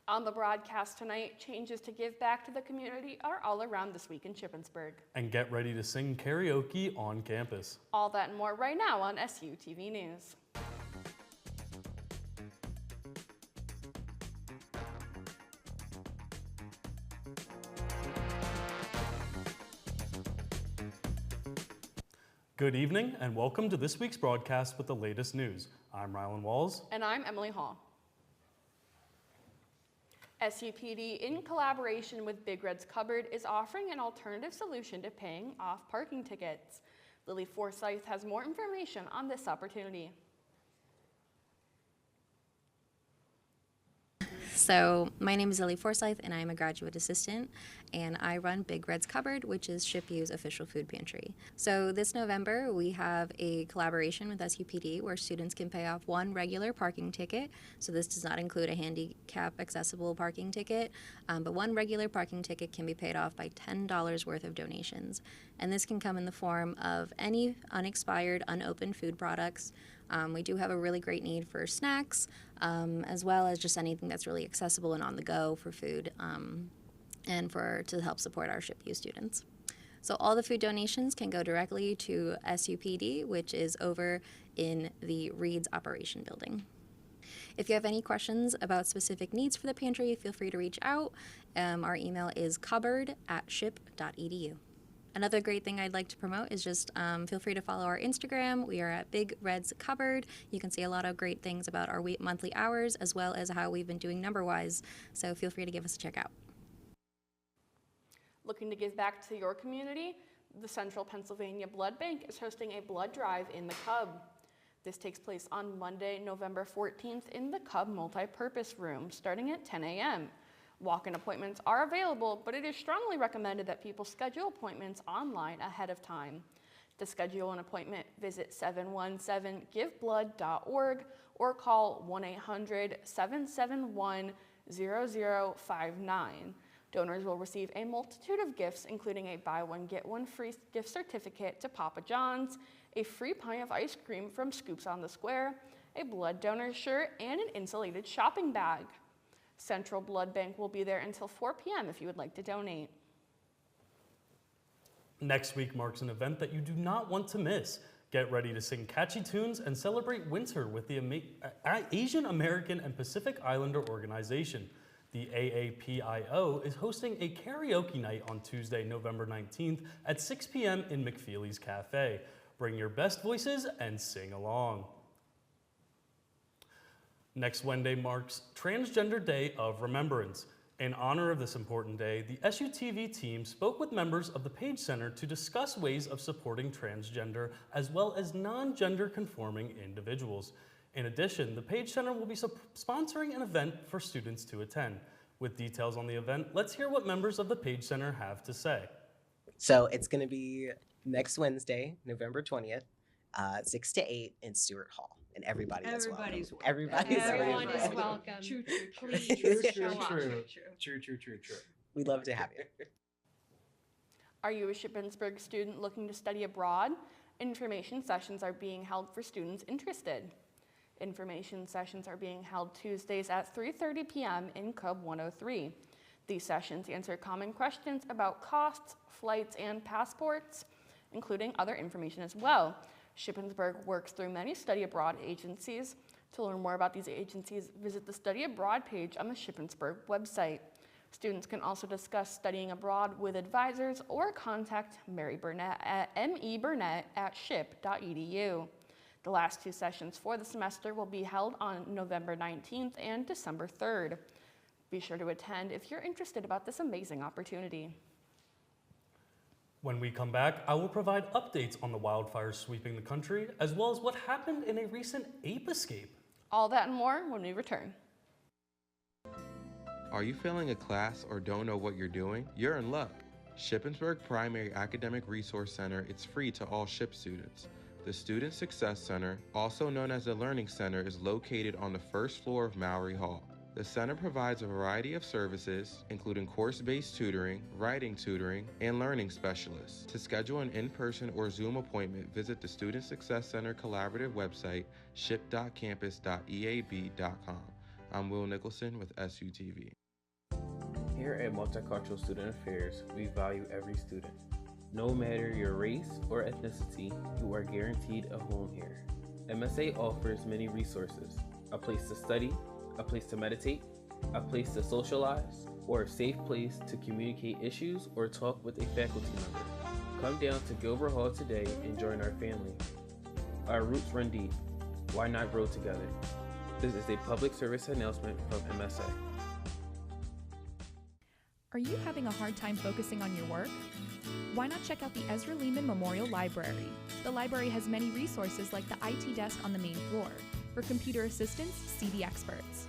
On the broadcast tonight, changes to give back to the community are all around this week in Shippensburg. And get ready to sing karaoke on campus. All that and more right now on SUTV News. Good evening and welcome to this week's broadcast with the latest news. I'm Rylan Walls. And I'm Emily Hall. SUPD, in collaboration with Big Red's Cupboard, is offering an alternative solution to paying off parking tickets. Lily Forsyth has more information on this opportunity. So my name is Lily Forsyth and I'm a graduate assistant and I run Big Red's Cupboard, which is ShipU's official food pantry. So this November we have a collaboration with SUPD where students can pay off one regular parking ticket. So this does not include a handicap accessible parking ticket, but one regular parking ticket can be paid off by $10 worth of donations. And this can come in the form of any unexpired, unopened food products. We do have a really great need for snacks, as well as just anything that's really accessible and on the go for food, and to help support our ShipU students. So all the food donations can go directly to SUPD, which is over in the Reed's Operation Building. If you have any questions about specific needs for the pantry, feel free to reach out. Our email is cupboard@ship.edu. Another great thing I'd like to promote is just feel free to follow our Instagram. We are at Big Red's Cupboard. You can see a lot of great things about our monthly hours as well as how we've been doing number-wise. So feel free to give us a check out. Looking to give back to your community? The Central Pennsylvania Blood Bank is hosting a blood drive in the Cub. This takes place on Monday, November 14th in the Cub Multipurpose Room, starting at 10 a.m. Walk-in appointments are available, but it is strongly recommended that people schedule appointments online ahead of time. To schedule an appointment, visit 717giveblood.org or call 1-800-771-0059. Donors will receive a multitude of gifts, including a buy one, get one free gift certificate to Papa John's, a free pint of ice cream from Scoops on the Square, a blood donor shirt, and an insulated shopping bag. Central Blood Bank will be there until 4 p.m. if you would like to donate. Next week marks an event that you do not want to miss. Get ready to sing catchy tunes and celebrate winter with the Asian American and Pacific Islander organization. The AAPIO is hosting a karaoke night on Tuesday, November 19th at 6 p.m. in McFeely's Cafe. Bring your best voices and sing along. Next Wednesday marks Transgender Day of Remembrance. In honor of this important day, the SUTV team spoke with members of the Page Center to discuss ways of supporting transgender as well as non-gender conforming individuals. In addition, the Page Center will be sponsoring an event for students to attend. With details on the event, let's hear what members of the Page Center have to say. So it's going to be next Wednesday, November 20th, 6 to 8 in Stewart Hall. And everybody's welcome. Everyone is welcome. True. Please show up. True. We'd love to have you. Are you a Shippensburg student looking to study abroad? Information sessions are being held for students interested. Information sessions are being held Tuesdays at 3:30 p.m. in Cub 103. These sessions answer common questions about costs, flights, and passports, including other information as well. Shippensburg works through many study abroad agencies. To learn more about these agencies, visit the Study Abroad page on the Shippensburg website. Students can also discuss studying abroad with advisors or contact Mary Burnett at meburnett@ship.edu. The last two sessions for the semester will be held on November 19th and December 3rd. Be sure to attend if you're interested about this amazing opportunity. When we come back, I will provide updates on the wildfires sweeping the country, as well as what happened in a recent ape escape. All that and more when we return. Are you failing a class or don't know what you're doing? You're in luck. Shippensburg Primary Academic Resource Center is free to all SHIP students. The Student Success Center, also known as the Learning Center, is located on the first floor of Mowry Hall. The center provides a variety of services, including course-based tutoring, writing tutoring, and learning specialists. To schedule an in-person or Zoom appointment, visit the Student Success Center Collaborative website, ship.campus.eab.com. I'm Will Nicholson with SUTV. Here at Multicultural Student Affairs, we value every student. No matter your race or ethnicity, you are guaranteed a home here. MSA offers many resources: a place to study, a place to meditate, a place to socialize, or a safe place to communicate issues or talk with a faculty member. Come down to Gilbert Hall today and join our family. Our roots run deep. Why not grow together? This is a public service announcement from MSA. Are you having a hard time focusing on your work? Why not check out the Ezra Lehman Memorial Library? The library has many resources like the IT desk on the main floor. For computer assistants, see the experts.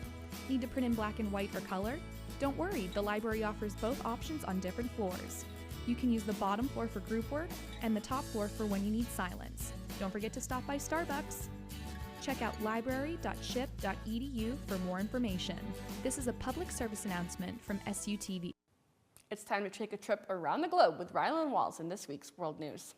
Need to print in black and white or color? Don't worry, the library offers both options on different floors. You can use the bottom floor for group work and the top floor for when you need silence. Don't forget to stop by Starbucks. Check out library.ship.edu for more information. This is a public service announcement from SUTV. It's time to take a trip around the globe with Rylan Walls in this week's World News.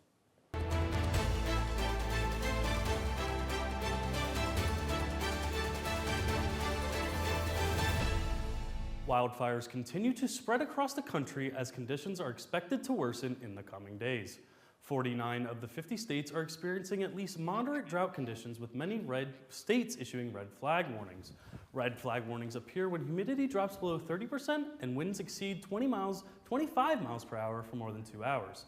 Wildfires continue to spread across the country as conditions are expected to worsen in the coming days. 49 of the 50 states are experiencing at least moderate drought conditions, with many red states issuing red flag warnings. Red flag warnings appear when humidity drops below 30% and winds exceed 25 miles per hour for more than 2 hours.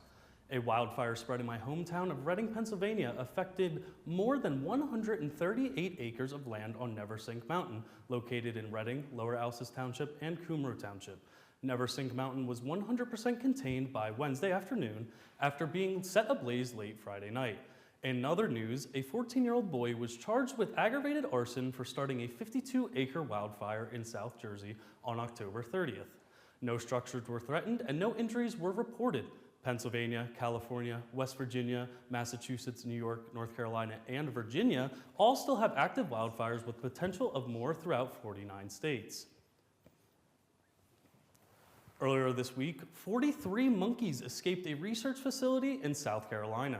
A wildfire spread in my hometown of Reading, Pennsylvania affected more than 138 acres of land on Neversink Mountain, located in Reading, Lower Alsace Township, and Cumro Township. Neversink Mountain was 100% contained by Wednesday afternoon after being set ablaze late Friday night. In other news, a 14-year-old boy was charged with aggravated arson for starting a 52-acre wildfire in South Jersey on October 30th. No structures were threatened and no injuries were reported. Pennsylvania, California, West Virginia, Massachusetts, New York, North Carolina, and Virginia all still have active wildfires with potential of more throughout 49 states. Earlier this week, 43 monkeys escaped a research facility in South Carolina.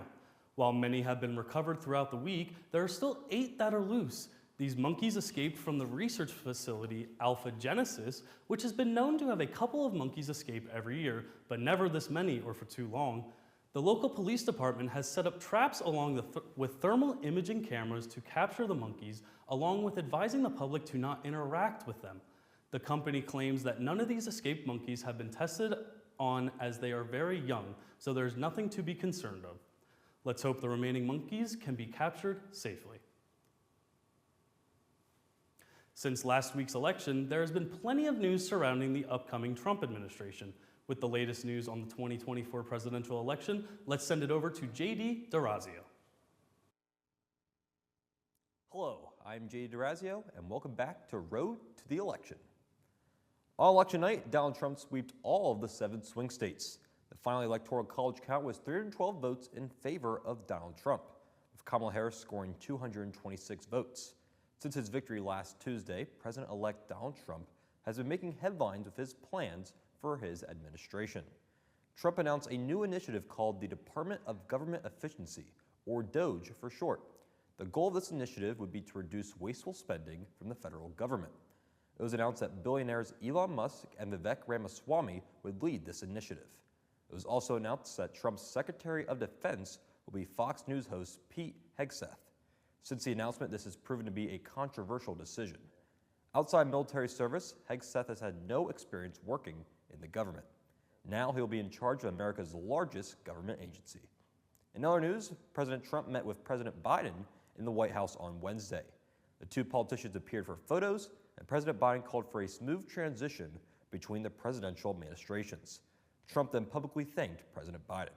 While many have been recovered throughout the week, there are still 8 that are loose. These monkeys escaped from the research facility Alpha Genesis, which has been known to have a couple of monkeys escape every year, but never this many or for too long. The local police department has set up traps along with thermal imaging cameras to capture the monkeys, along with advising the public to not interact with them. The company claims that none of these escaped monkeys have been tested on, as they are very young, so there's nothing to be concerned of. Let's hope the remaining monkeys can be captured safely. Since last week's election, there has been plenty of news surrounding the upcoming Trump administration. With the latest news on the 2024 presidential election, let's send it over to JD DeRazio. Hello, I'm JD DeRazio, and welcome back to Road to the Election. On election night, Donald Trump swept all of the 7 swing states. The final electoral college count was 312 votes in favor of Donald Trump, with Kamala Harris scoring 226 votes. Since his victory last Tuesday, President-elect Donald Trump has been making headlines with his plans for his administration. Trump announced a new initiative called the Department of Government Efficiency, or DOGE for short. The goal of this initiative would be to reduce wasteful spending from the federal government. It was announced that billionaires Elon Musk and Vivek Ramaswamy would lead this initiative. It was also announced that Trump's Secretary of Defense will be Fox News host Pete Hegseth. Since the announcement, this has proven to be a controversial decision. Outside military service, Hegseth has had no experience working in the government. Now he'll be in charge of America's largest government agency. In other news, President Trump met with President Biden in the White House on Wednesday. The two politicians appeared for photos, and President Biden called for a smooth transition between the presidential administrations. Trump then publicly thanked President Biden.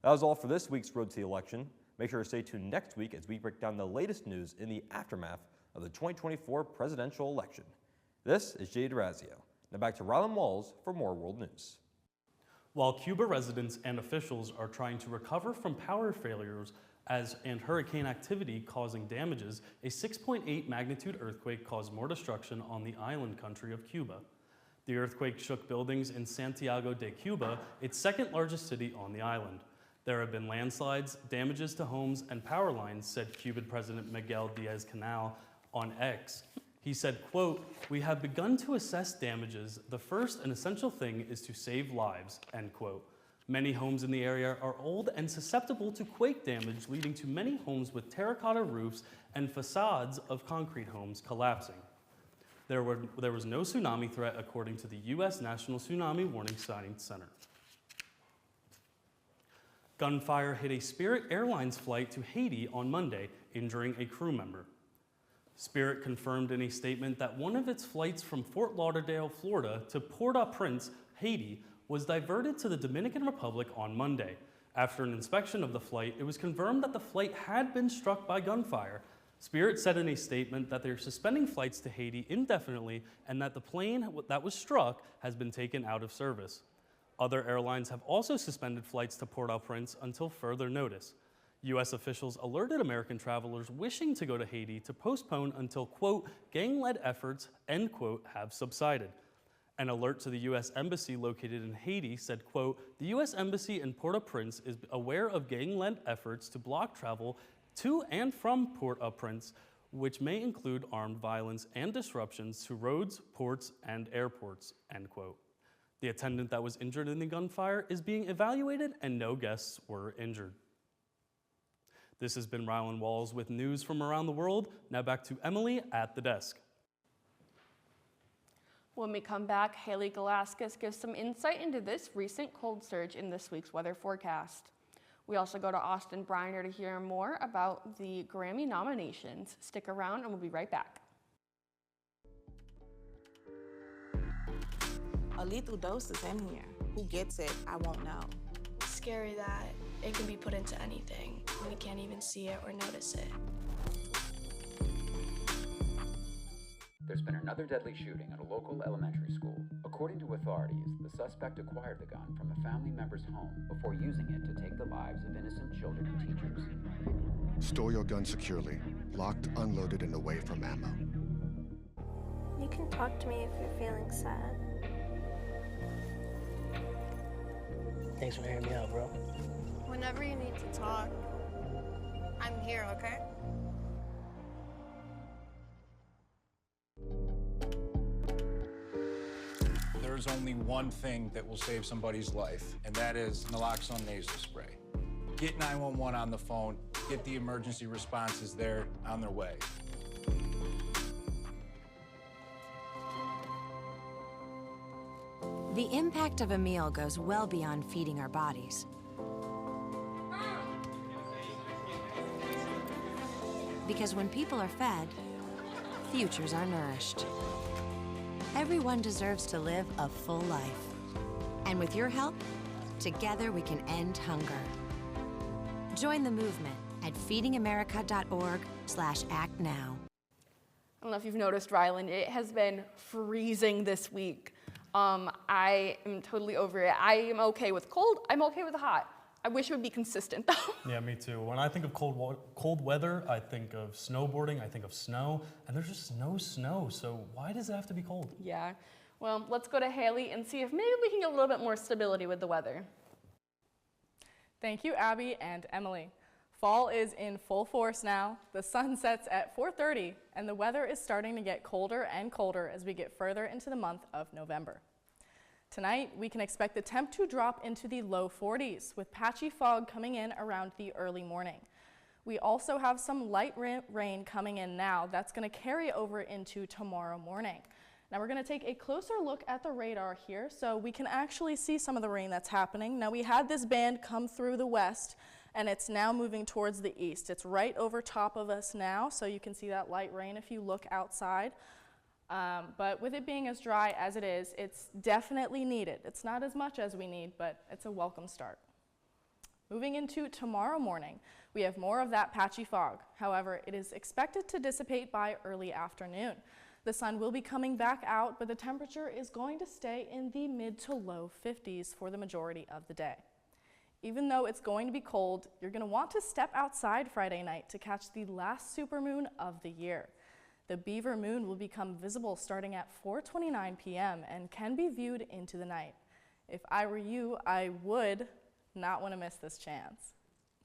That was all for this week's Road to the Election. Make sure to stay tuned next week as we break down the latest news in the aftermath of the 2024 presidential election. This is Jay DeRazio. Now back to Rylan Walls for more world news. While Cuba residents and officials are trying to recover from power failures and hurricane activity causing damages, a 6.8 magnitude earthquake caused more destruction on the island country of Cuba. The earthquake shook buildings in Santiago de Cuba, its second largest city on the island. There have been landslides, damages to homes, and power lines, said Cuban President Miguel Diaz-Canel on X. He said, quote, "We have begun to assess damages. The first and essential thing is to save lives," end quote. Many homes in the area are old and susceptible to quake damage, leading to many homes with terracotta roofs and facades of concrete homes collapsing. There was no tsunami threat according to the U.S. National Tsunami Warning Sign Center. Gunfire hit a Spirit Airlines flight to Haiti on Monday, injuring a crew member. Spirit confirmed in a statement that one of its flights from Fort Lauderdale, Florida to Port-au-Prince, Haiti, was diverted to the Dominican Republic on Monday. After an inspection of the flight, it was confirmed that the flight had been struck by gunfire. Spirit said in a statement that they're suspending flights to Haiti indefinitely and that the plane that was struck has been taken out of service. Other airlines have also suspended flights to Port-au-Prince until further notice. U.S. officials alerted American travelers wishing to go to Haiti to postpone until, quote, "gang-led efforts," end quote, have subsided. An alert to the U.S. Embassy located in Haiti said, quote, "The U.S. Embassy in Port-au-Prince is aware of gang-led efforts to block travel to and from Port-au-Prince, which may include armed violence and disruptions to roads, ports, and airports," end quote. The attendant that was injured in the gunfire is being evaluated and no guests were injured. This has been Rylan Walls with news from around the world. Now back to Emily at the desk. When we come back, Haley Galaskis gives some insight into this recent cold surge in this week's weather forecast. We also go to Austin Briner to hear more about the Grammy nominations. Stick around and we'll be right back. A lethal dose is in here. Who gets it, I won't know. Scary that it can be put into anything, and we can't even see it or notice it. There's been another deadly shooting at a local elementary school. According to authorities, the suspect acquired the gun from a family member's home before using it to take the lives of innocent children and teachers. Store your gun securely, locked, unloaded, and away from ammo. You can talk to me if you're feeling sad. Thanks for hearing me out, bro. Whenever you need to talk, I'm here, okay? There's only one thing that will save somebody's life, and that is naloxone nasal spray. Get 911 on the phone, get the emergency responses there on their way. The impact of a meal goes well beyond feeding our bodies. Because when people are fed, futures are nourished. Everyone deserves to live a full life. And with your help, together we can end hunger. Join the movement at feedingamerica.org/actnow. I don't know if you've noticed, Rylan, it has been freezing this week. I am totally over it. I am okay with cold. I'm okay with hot. I wish it would be consistent, though. Yeah, me too. When I think of cold weather, I think of snowboarding, I think of snow, and there's just no snow, so why does it have to be cold? Yeah. Well, let's go to Haley and see if maybe we can get a little bit more stability with the weather. Thank you, Abby and Emily. Fall is in full force now. The sun sets at 4:30, and the weather is starting to get colder and colder as we get further into the month of November. Tonight, we can expect the temp to drop into the low 40s, with patchy fog coming in around the early morning. We also have some light rain coming in now that's going to carry over into tomorrow morning. Now we're going to take a closer look at the radar here so we can actually see some of the rain that's happening. Now we had this band come through the west, and it's now moving towards the east. It's right over top of us now, so you can see that light rain if you look outside. But with it being as dry as it is, it's definitely needed. It's not as much as we need, but it's a welcome start. Moving into tomorrow morning, we have more of that patchy fog. However, it is expected to dissipate by early afternoon. The sun will be coming back out, but the temperature is going to stay in the mid to low 50s for the majority of the day. Even though it's going to be cold, you're going to want to step outside Friday night to catch the last supermoon of the year. The Beaver moon will become visible starting at 4:29 p.m. and can be viewed into the night. If I were you, I would not want to miss this chance.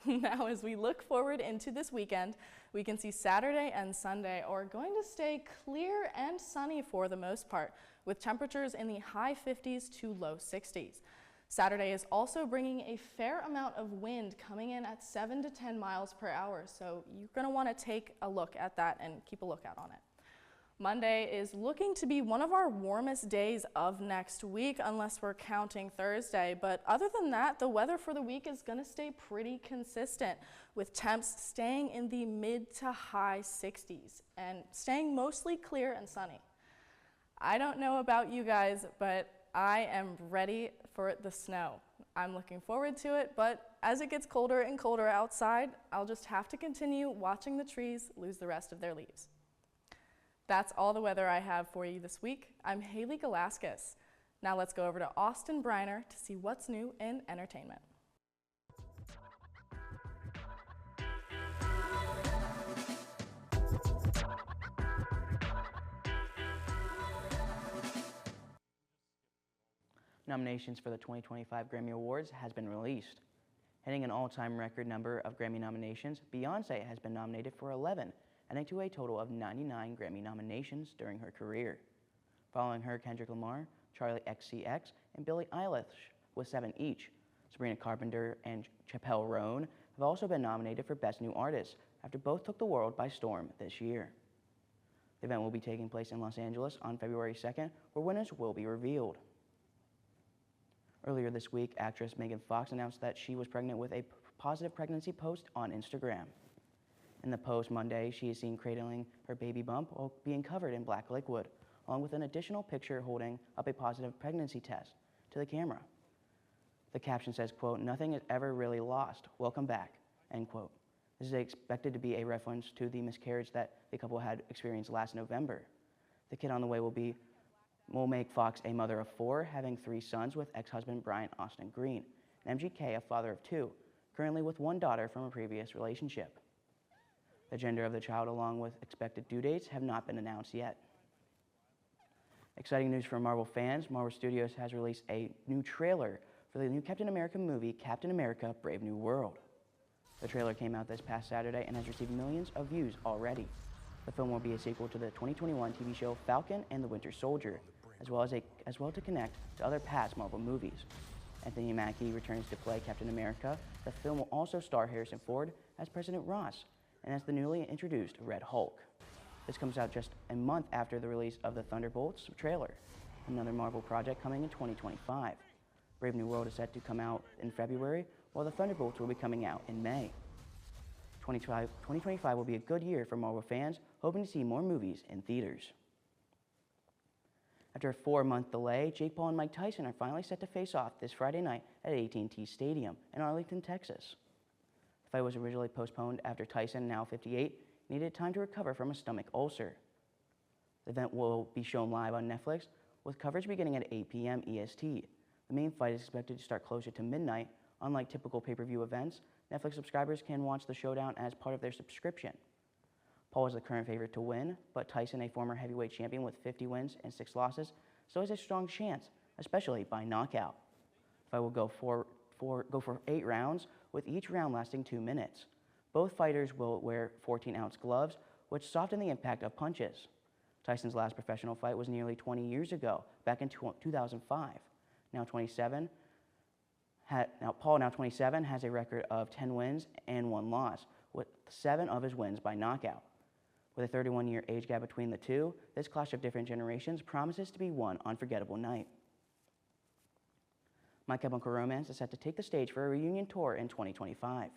Now, as we look forward into this weekend, We can see Saturday and Sunday are going to stay clear and sunny for the most part, with temperatures in the high 50s to low 60s. Saturday is also bringing a fair amount of wind coming in at 7 to 10 miles per hour, so you're going to want to take a look at that and keep a lookout on it. Monday is looking to be one of our warmest days of next week, unless we're counting Thursday. But other than that, the weather for the week is going to stay pretty consistent, with temps staying in the mid to high 60s and staying mostly clear and sunny. I don't know about you guys, but I am ready for the snow. I'm looking forward to it, but as it gets colder and colder outside, I'll just have to continue watching the trees lose the rest of their leaves. That's all the weather I have for you this week. I'm Haley Galaskis. Now let's go over to Austin Briner to see what's new in entertainment. Nominations for the 2025 Grammy Awards has been released. Hitting an all-time record number of Grammy nominations, Beyoncé has been nominated for 11, adding to a total of 99 Grammy nominations during her career. Following her, Kendrick Lamar, Charli XCX, and Billie Eilish with 7 each. Sabrina Carpenter and Chappelle Roan have also been nominated for Best New Artist after both took the world by storm this year. The event will be taking place in Los Angeles on February 2nd, where winners will be revealed. Earlier this week, actress Megan Fox announced that she was pregnant with a positive pregnancy post on Instagram. In the post Monday, she is seen cradling her baby bump while being covered in black liquid, along with an additional picture holding up a positive pregnancy test to the camera. The caption says, quote, "Nothing is ever really lost. Welcome back," end quote. This is expected to be a reference to the miscarriage that the couple had experienced last November. The kid on the way will make Fox a mother of 4, having 3 sons with ex-husband Brian Austin Green, and MGK a father of 2, currently with 1 daughter from a previous relationship. The gender of the child, along with expected due dates, have not been announced yet. Exciting news for Marvel fans. Marvel Studios has released a new trailer for the new Captain America movie, Captain America: Brave New World. The trailer came out this past Saturday and has received millions of views already. The film will be a sequel to the 2021 TV show Falcon and the Winter Soldier, as well to connect to other past Marvel movies. Anthony Mackie returns to play Captain America. The film will also star Harrison Ford as President Ross and as the newly introduced Red Hulk. This comes out just a month after the release of the Thunderbolts trailer, another Marvel project coming in 2025. Brave New World is set to come out in February, while the Thunderbolts will be coming out in May. 2025 will be a good year for Marvel fans, hoping to see more movies in theaters. After a 4-month delay, Jake Paul and Mike Tyson are finally set to face off this Friday night at AT&T Stadium in Arlington, Texas. The fight was originally postponed after Tyson, now 58, needed time to recover from a stomach ulcer. The event will be shown live on Netflix, with coverage beginning at 8 p.m. EST. The main fight is expected to start closer to midnight. Unlike typical pay-per-view events, Netflix subscribers can watch the showdown as part of their subscription. Paul is the current favorite to win, but Tyson, a former heavyweight champion with 50 wins and 6 losses, still has a strong chance, especially by knockout. The fight will go for 8 rounds, with each round lasting 2 minutes. Both fighters will wear 14-ounce gloves, which soften the impact of punches. Tyson's last professional fight was nearly 20 years ago, back in 2005. Paul, now 27, has a record of 10 wins and 1 loss, with 7 of his wins by knockout. With a 31-year age gap between the two, this clash of different generations promises to be one unforgettable night. My Chemical Romance is set to take the stage for a reunion tour in 2025.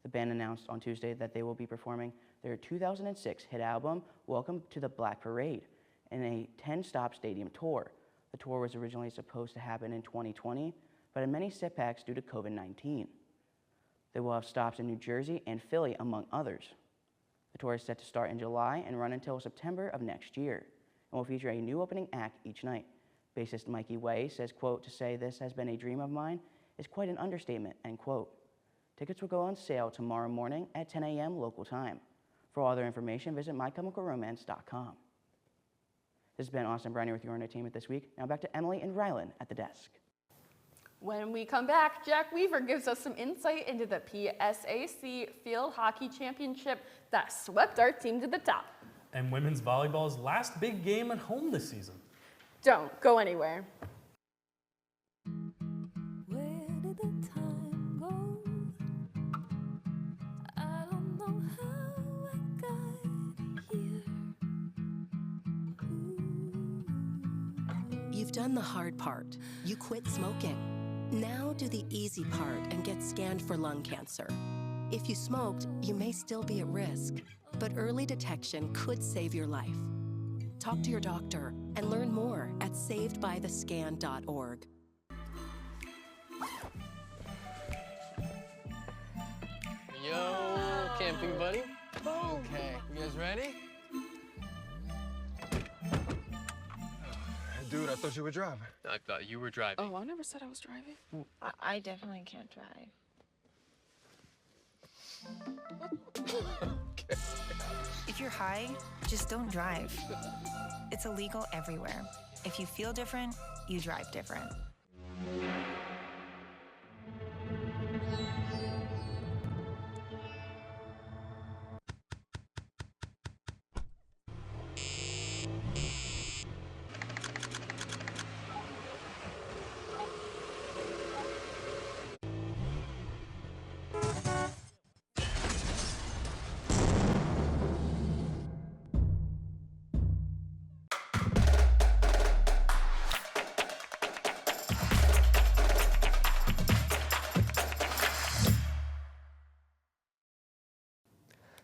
The band announced on Tuesday that they will be performing their 2006 hit album, Welcome to the Black Parade, in a 10-stop stadium tour. The tour was originally supposed to happen in 2020, but had many setbacks due to COVID-19. They will have stops in New Jersey and Philly, among others. The tour is set to start in July and run until September of next year, and will feature a new opening act each night. Bassist Mikey Way says, quote, "To say this has been a dream of mine is quite an understatement," end quote. Tickets will go on sale tomorrow morning at 10 a.m. local time. For all other information, visit mychemicalromance.com. This has been Austin Briner with your entertainment this week. Now back to Emily and Rylan at the desk. When we come back, Jack Weaver gives us some insight into the PSAC Field Hockey Championship that swept our team to the top. And women's volleyball's last big game at home this season. Don't go anywhere. You've done the hard part. You quit smoking. Now do the easy part and get scanned for lung cancer. If you smoked, you may still be at risk, but early detection could save your life. Talk to your doctor and learn more at savedbythescan.org. Yo, camping buddy. Okay, you guys ready? Dude, I thought you were driving. I thought you were driving. Oh, I never said I was driving. I definitely can't drive. Okay. If you're high, just don't drive. It's illegal everywhere. If you feel different, you drive different.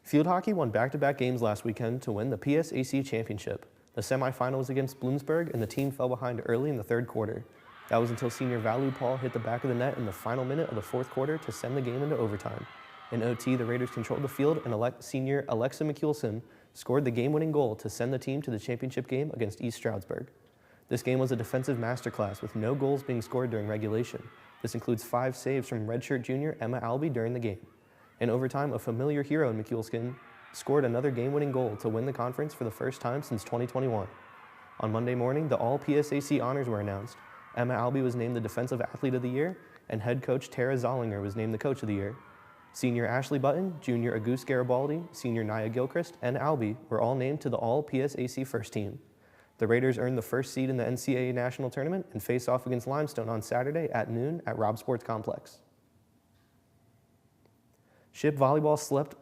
Field hockey won back-to-back games last weekend to win the PSAC championship. The semifinal was against Bloomsburg, and the team fell behind early in the third quarter. That was until senior Valu Paul hit the back of the net in the final minute of the fourth quarter to send the game into overtime. In OT, the Raiders controlled the field, and senior Alexa McCulson scored the game-winning goal to send the team to the championship game against East Stroudsburg. This game was a defensive masterclass with no goals being scored during regulation. This includes 5 saves from redshirt junior Emma Albee during the game. In overtime, a familiar hero in McCulskin scored another game-winning goal to win the conference for the first time since 2021. On Monday morning, the all-PSAC honors were announced. Emma Albee was named the Defensive Athlete of the Year, and head coach Tara Zollinger was named the Coach of the Year. Senior Ashley Button, junior Auguste Garibaldi, senior Nia Gilchrist, and Albee were all named to the all-PSAC first team. The Raiders earned the first seed in the NCAA National Tournament and face off against Limestone on Saturday at noon at Robb Sports Complex. Ship Volleyball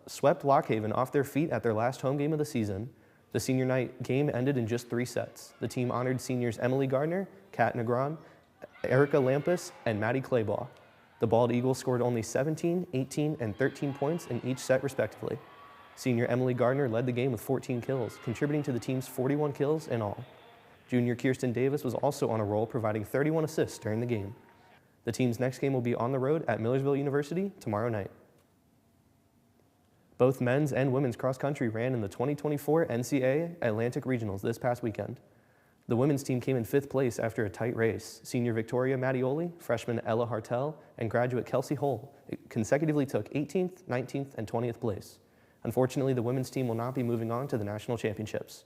swept Lock Haven off their feet at their last home game of the season. The senior night game ended in just 3 sets. The team honored seniors Emily Gardner, Kat Negron, Erica Lampus, and Maddie Claybaugh. The Bald Eagles scored only 17, 18, and 13 points in each set respectively. Senior Emily Gardner led the game with 14 kills, contributing to the team's 41 kills in all. Junior Kirsten Davis was also on a roll, providing 31 assists during the game. The team's next game will be on the road at Millersville University tomorrow night. Both men's and women's cross country ran in the 2024 NCAA Atlantic Regionals this past weekend. The women's team came in 5th place after a tight race. Senior Victoria Mattioli, freshman Ella Hartel, and graduate Kelsey Hull consecutively took 18th, 19th, and 20th place. Unfortunately, the women's team will not be moving on to the national championships.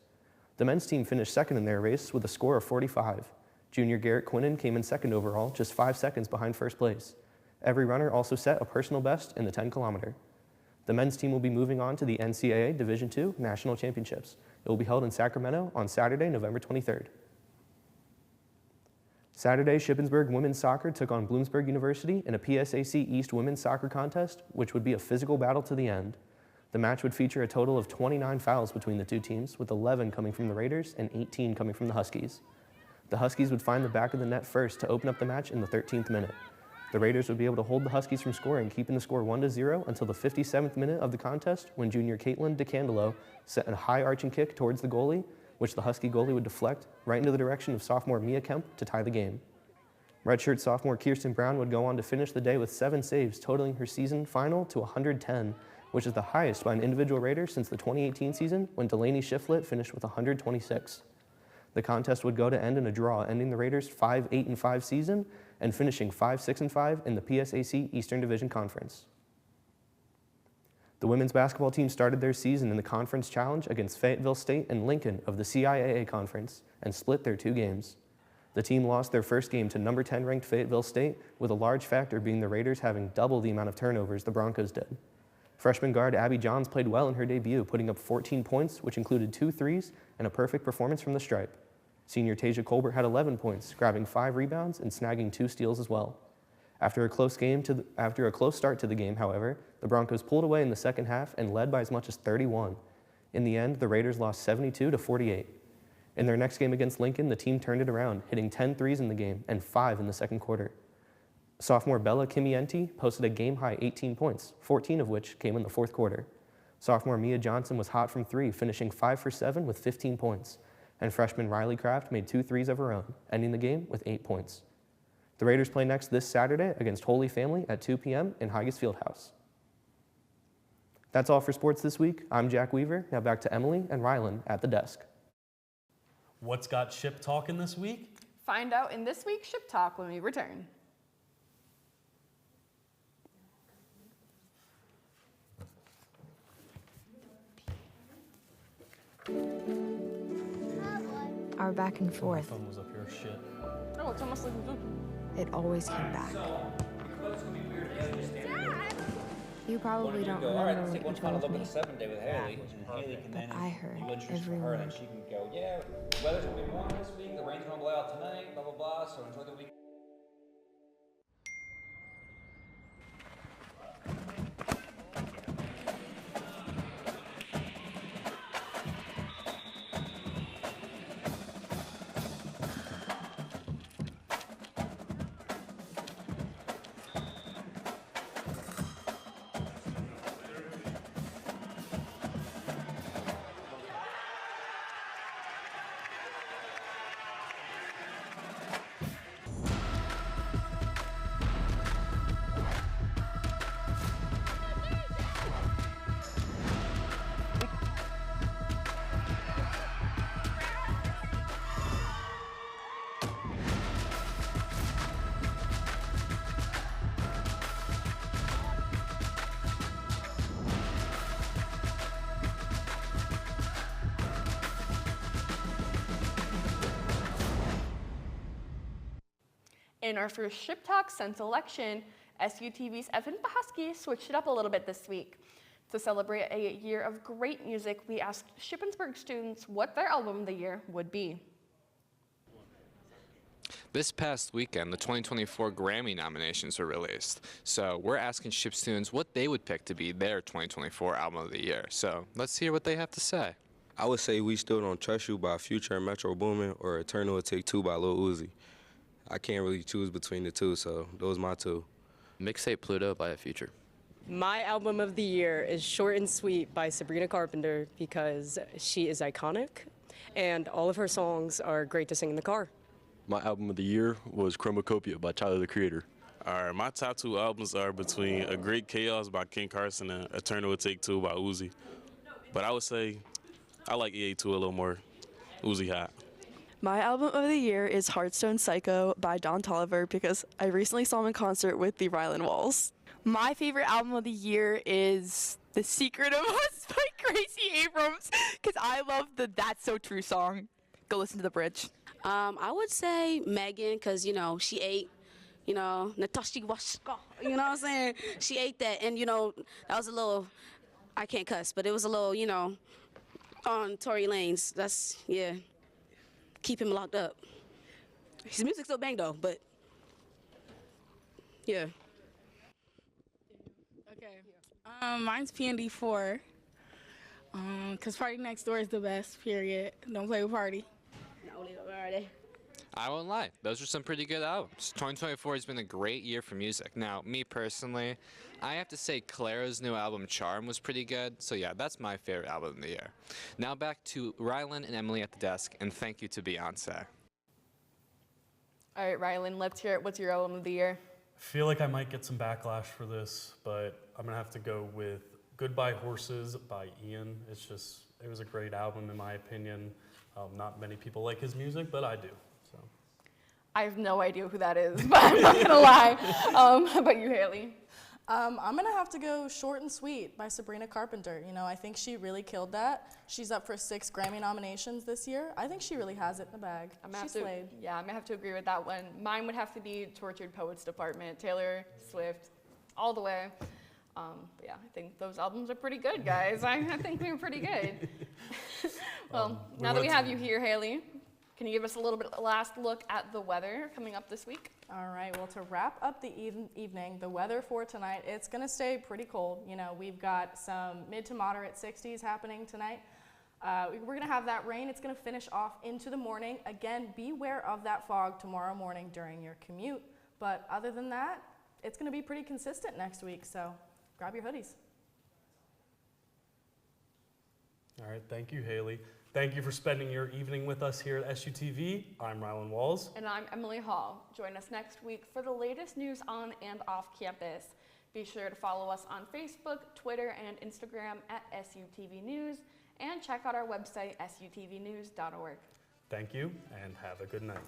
The men's team finished second in their race with a score of 45. Junior Garrett Quinnen came in second overall, just 5 seconds behind first place. Every runner also set a personal best in the 10-kilometer. The men's team will be moving on to the NCAA Division II National Championships. It will be held in Sacramento on Saturday, November 23rd. Saturday, Shippensburg women's soccer took on Bloomsburg University in a PSAC East women's soccer contest, which would be a physical battle to the end. The match would feature a total of 29 fouls between the two teams, with 11 coming from the Raiders and 18 coming from the Huskies. The Huskies would find the back of the net first to open up the match in the 13th minute. The Raiders would be able to hold the Huskies from scoring, keeping the score 1-0 until the 57th minute of the contest when junior Caitlin DeCandelo set a high arching kick towards the goalie, which the Husky goalie would deflect right into the direction of sophomore Mia Kemp to tie the game. Redshirt sophomore Kirsten Brown would go on to finish the day with 7 saves, totaling her season final to 110, which is the highest by an individual Raider since the 2018 season when Delaney Shiflett finished with 126. The contest would go to end in a draw, ending the Raiders' 5-8-5 season and finishing 5-6-5 in the PSAC Eastern Division Conference. The women's basketball team started their season in the conference challenge against Fayetteville State and Lincoln of the CIAA Conference and split their 2 games. The team lost their first game to number 10 ranked Fayetteville State, with a large factor being the Raiders having double the amount of turnovers the Broncos did. Freshman guard Abby Johns played well in her debut, putting up 14 points, which included 2 threes and a perfect performance from the stripe. Senior Tasia Colbert had 11 points, grabbing 5 rebounds and snagging 2 steals as well. After a close start to the game, however, the Broncos pulled away in the second half and led by as much as 31. In the end, the Raiders lost 72-48. In their next game against Lincoln, the team turned it around, hitting 10 threes in the game and 5 in the second quarter. Sophomore Bella Kimienti posted a game-high 18 points, 14 of which came in the fourth quarter. Sophomore Mia Johnson was hot from 3, finishing 5 for 7 with 15 points. And freshman Riley Kraft made 2 threes of her own, ending the game with 8 points. The Raiders play next this Saturday against Holy Family at 2 p.m. in Higas Fieldhouse. That's all for sports this week. I'm Jack Weaver. Now back to Emily and Rylan at the desk. What's got Ship talking this week? Find out in this week's Ship Talk when we return. Our back and My forth, phone was up here. Shit. Oh, it's almost like it always came back. You probably don't remember what you told me, but I heard every word. She can go, yeah, weather's gonna be warm this week, the rain's gonna blow out tonight, blah, blah, blah, so enjoy the week. In our first Ship Talk since election, SUTV's Evan Bahusky switched it up a little bit this week. To celebrate a year of great music, we asked Shippensburg students what their album of the year would be. This past weekend, the 2024 Grammy nominations were released. So we're asking Ship students what they would pick to be their 2024 album of the year. So let's hear what they have to say. I would say We Still Don't Trust You by Future and Metro Boomin or Eternal Will Take Two by Lil Uzi. I can't really choose between the two, so those are my two. Mixtape Pluto by Future. My album of the year is Short and Sweet by Sabrina Carpenter because she is iconic and all of her songs are great to sing in the car. My album of the year was Chromacopia by Tyler, the Creator. All right, my top 2 albums are between A Great Chaos by King Carson and Eternal Will Take Two by Uzi. But I would say I like EA2 a little more. Uzi hot. My album of the year is Heartstone Psycho by Don Toliver because I recently saw him in concert with the Ryland Walls. My favorite album of the year is The Secret of Us by Gracie Abrams because I love the That's So True song. Go listen to the bridge. I would say Megan because, you know, she ate, you know, Natashi Washka, you know what I'm saying? She ate that and, you know, that was a little, I can't cuss, but it was a little, you know, on Tory Lanez. That's, yeah. Keep him locked up. His music still bang though, but yeah. Okay. Mine's PND4. Cause Party Next Door is the best. Period. Don't play with Party. No, leave it already. I won't lie, those are some pretty good albums. 2024 has been a great year for music. Now, me personally, I have to say Clara's new album Charm was pretty good, so yeah, that's my favorite album of the year. Now back to Rylan and Emily at the desk, and thank you to Beyonce. All right, Rylan, let's hear it. What's your album of the year? I feel like I might get some backlash for this, but I'm gonna have to go with Goodbye Horses by Ian. It was a great album in my opinion. Not many people like his music, but I do. So. I have no idea who that is, but I'm not gonna lie. How about you, Haley? I'm going to have to go Short and Sweet by Sabrina Carpenter. You know, I think she really killed that. She's up for 6 Grammy nominations this year. I think she really has it in the bag. She slayed. Yeah, I'm gonna have to agree with that one. Mine would have to be Tortured Poets Department, Taylor Swift, all the way. But yeah, I think those albums are pretty good, guys. I think they're pretty good. Well, now that we have you here, Haley, can you give us a little bit last look at the weather coming up this week? All right, well, to wrap up the evening, the weather for tonight, it's going to stay pretty cold. You know, we've got some mid to moderate 60s happening tonight. We're going to have that rain. It's going to finish off into the morning. Again, beware of that fog tomorrow morning during your commute. But other than that, it's going to be pretty consistent next week, so grab your hoodies. All right, thank you, Haley. Thank you for spending your evening with us here at SUTV. I'm Rylan Walls. And I'm Emily Hall. Join us next week for the latest news on and off campus. Be sure to follow us on Facebook, Twitter, and Instagram at SUTV News, and check out our website, sutvnews.org. Thank you, and have a good night.